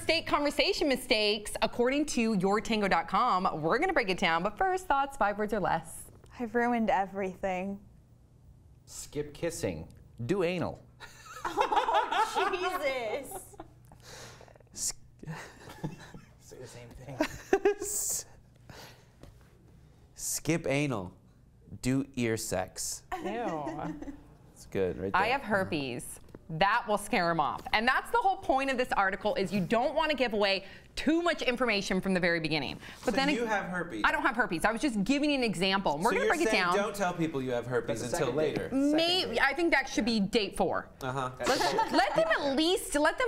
date conversation mistakes, according to yourtango.com. We're going to break it down, but first, thoughts, 5 words or less. I've ruined everything. Skip kissing. Do anal. Oh, Jesus. Say the same thing. Skip anal. Do ear sex. Ew. It's good, right there. I have herpes. That will scare him off. And that's the whole point of this article is you don't want to give away too much information from the very beginning. But so then you have herpes. I don't have herpes. I was just giving you an example. We're going to break it down. Don't tell people you have herpes until later. Maybe I think that should be date 4. Let them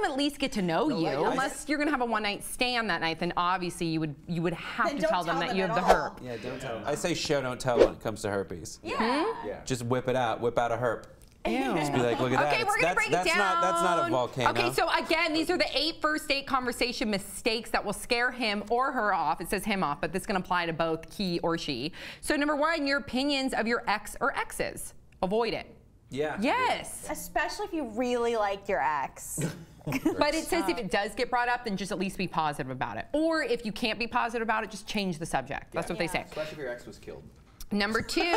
at least get to know you. Unless you're going to have a one-night stand that night, then obviously you would have to tell them that you have the herp. Yeah, don't tell them. I say show don't tell when it comes to herpes. Yeah. Just whip it out. Whip out a herp. Ew. Just be like, look at that. Okay, we're going to break it down. That's not a volcano. Okay, so again, these are the 8 first date conversation mistakes that will scare him or her off. It says him off, but this can apply to both he or she. So number 1, your opinions of your ex or exes. Avoid it. Yeah. Yes. Especially if you really like your ex. But it says if it does get brought up, then just at least be positive about it. Or if you can't be positive about it, just change the subject. That's what they say. Especially if your ex was killed. Number 2,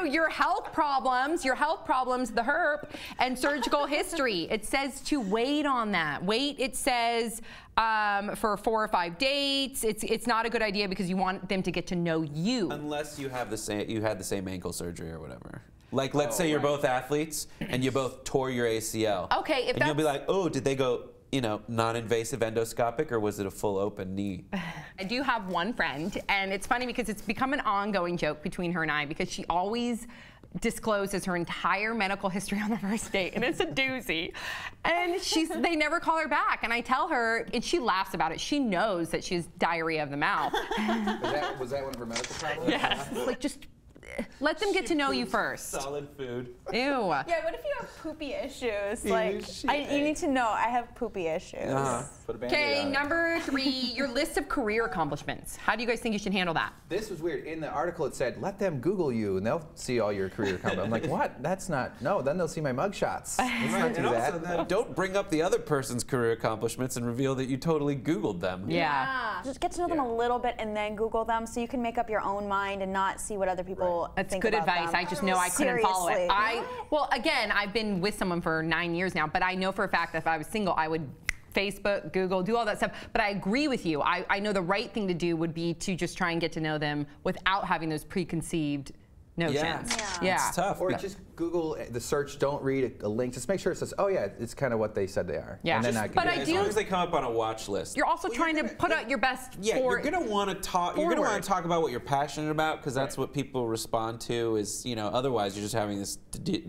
your health problems, the herp, and surgical history. It says to wait on that. Wait, it says for 4 or 5 dates. It's not a good idea because you want them to get to know you. Unless you have you had the same ankle surgery or whatever. Like, let's say you're both athletes and you both tore your ACL. Okay, if and you'll be like, oh, did they go, non-invasive endoscopic, or was it a full open knee? I do have one friend, and it's funny because it's become an ongoing joke between her and I because she always discloses her entire medical history on the first date, and it's a doozy. And they never call her back, and I tell her, and she laughs about it. She knows that she has diarrhea of the mouth. Was that one of her medical problems? Yes. Like, just let them get to know you first. Solid food. Ew. Yeah, what if you have poopy issues? Like, you need to know I have poopy issues. Okay, number 3, your list of career accomplishments. How do you guys think you should handle that? This was weird. In the article it said, let them Google you and they'll see all your career accomplishments. I'm like, what? That's not, no, then they'll see my mugshots. Let's not do that. Also, then don't bring up the other person's career accomplishments and reveal that you totally Googled them. Yeah. Just get to know them a little bit and then Google them so you can make up your own mind and not see what other people That's think good about advice. them. I just know I couldn't follow it. Seriously. Well, again, I've been with someone for 9 years now, but I know for a fact that if I was single, I would Facebook, Google, do all that stuff. But I agree with you. I know the right thing to do would be to just try and get to know them without having those preconceived notions. Yeah. It's tough. Or just Google the search, don't read a link. Just make sure it says, oh yeah, it's kind of what they said they are. Yeah. And then As long as they come up on a watch list. You're also trying to put out your best you're gonna want to talk. You're gonna want to talk about what you're passionate about because that's what people respond to. Is otherwise you're just having this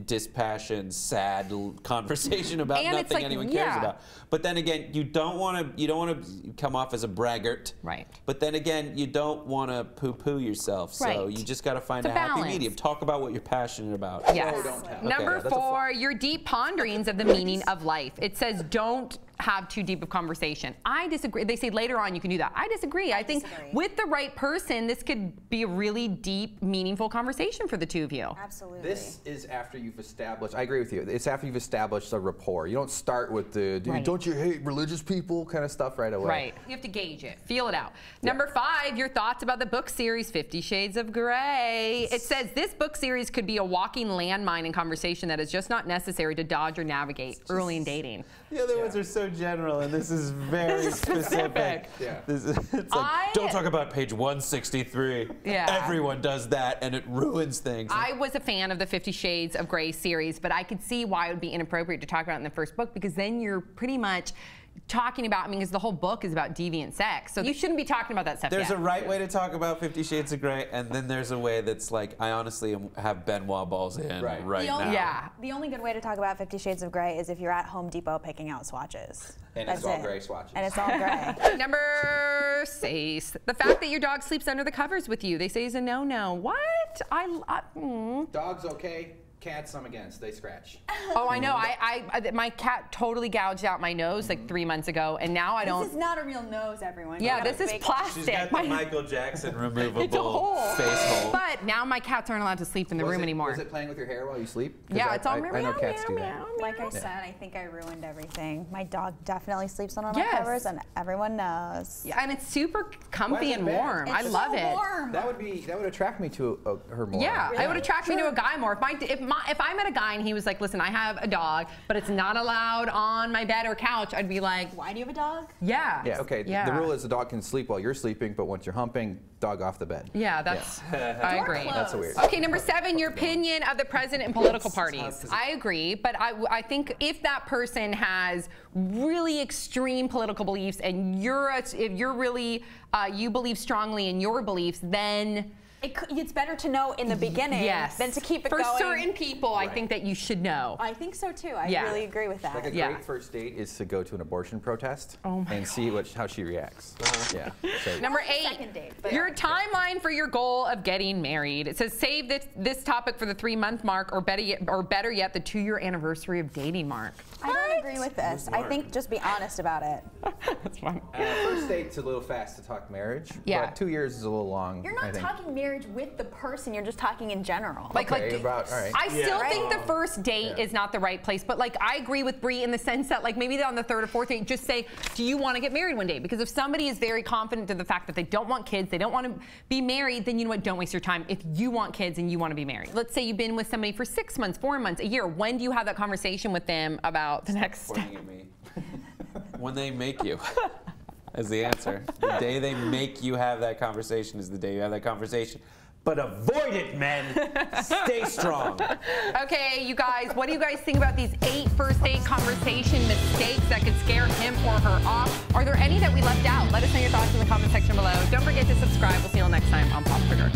dispassionate, sad conversation about nothing anyone cares about. But then again, you don't want to come off as a braggart. Right. But then again, you don't want to poo-poo yourself. So you just got to find a happy medium. Talk about what you're passionate about. Yes. Number 4, your deep ponderings of the meaning of life. It says don't have too deep of conversation. I disagree. They say later on you can do that. I disagree. I think with the right person, this could be a really deep, meaningful conversation for the two of you. Absolutely. This is after you've established, I agree with you, it's after you've established a rapport. You don't start with the, don't you hate religious people kind of stuff right away. Right. You have to gauge it, feel it out. Number 5, your thoughts about the book series 50 Shades of Grey. It says this book series could be a walking landmine in conversation that is just not necessary to dodge or navigate early in dating. The other ones are so general, and this is very specific. It's like, don't talk about page 163. Everyone does that, and it ruins things. I was a fan of the 50 Shades of Grey series, but I could see why it would be inappropriate to talk about it in the first book, because then you're pretty much talking about, because the whole book is about deviant sex, so you shouldn't be talking about that stuff There's a right way to talk about 50 Shades of Grey, and then there's a way that's like, I honestly have Benoit balls in right now. The only good way to talk about 50 Shades of Grey is if you're at Home Depot picking out swatches. And it's all gray swatches. And it's all gray. Number 6, the fact that your dog sleeps under the covers with you, they say is a no-no. What? Dog's okay. Cats, I'm against. They scratch. Oh, I know. My cat totally gouged out my nose like 3 months ago, and now I don't. This is not a real nose, everyone. Yeah, this is plastic. She's got the Michael Jackson removable face hole. But now my cats aren't allowed to sleep in the room anymore. Was it playing with your hair while you sleep? Yeah, it's all I know cats do that. Like I said, I think I ruined everything. My dog definitely sleeps on all my covers, and everyone knows. Yeah, and it's super comfy and warm. I love it. Warm. That would attract me to her more. Yeah, it would attract me to a guy more. If I met a guy and he was like, listen, I have a dog, but it's not allowed on my bed or couch, I'd be like, why do you have a dog? Yeah. Yeah, okay. Yeah. The rule is the dog can sleep while you're sleeping, but once you're humping, dog off the bed. Yeah, that's, I agree. That's so weird. Okay, number 7, your opinion of the president and political parties. I agree, but I think if that person has really extreme political beliefs and if you're really, you believe strongly in your beliefs, then it's better to know in the beginning than to keep it going. For certain people, I think that you should know. I think so too. I really agree with that. Like a great first date is to go to an abortion protest and see how she reacts. Yeah. So. Number 8, your timeline for your goal of getting married. It says save this topic for the 3-month mark, or better yet, the 2-year anniversary of dating mark. I don't agree with this. I think just be honest about it. That's fine. First date's a little fast to talk marriage. Yeah. But 2 years is a little long. You're not talking marriage with the person. You're just talking in general. All right. I still think the first date is not the right place, but like I agree with Bree in the sense that like maybe on the 3rd or 4th date, just say, do you want to get married one day? Because if somebody is very confident in the fact that they don't want kids, they don't want to be married, then you know what? Don't waste your time. If you want kids and you want to be married, let's say you've been with somebody for 6 months, 4 months, a year. When do you have that conversation with them about the next step? At me. When they make you. Is the answer. The day they make you have that conversation is the day you have that conversation. But avoid it, men. Stay strong. Okay, you guys, what do you guys think about these 8 first date conversation mistakes that could scare him or her off? Are there any that we left out? Let us know your thoughts in the comment section below. Don't forget to subscribe. We'll see you all next time on Pop Sugar.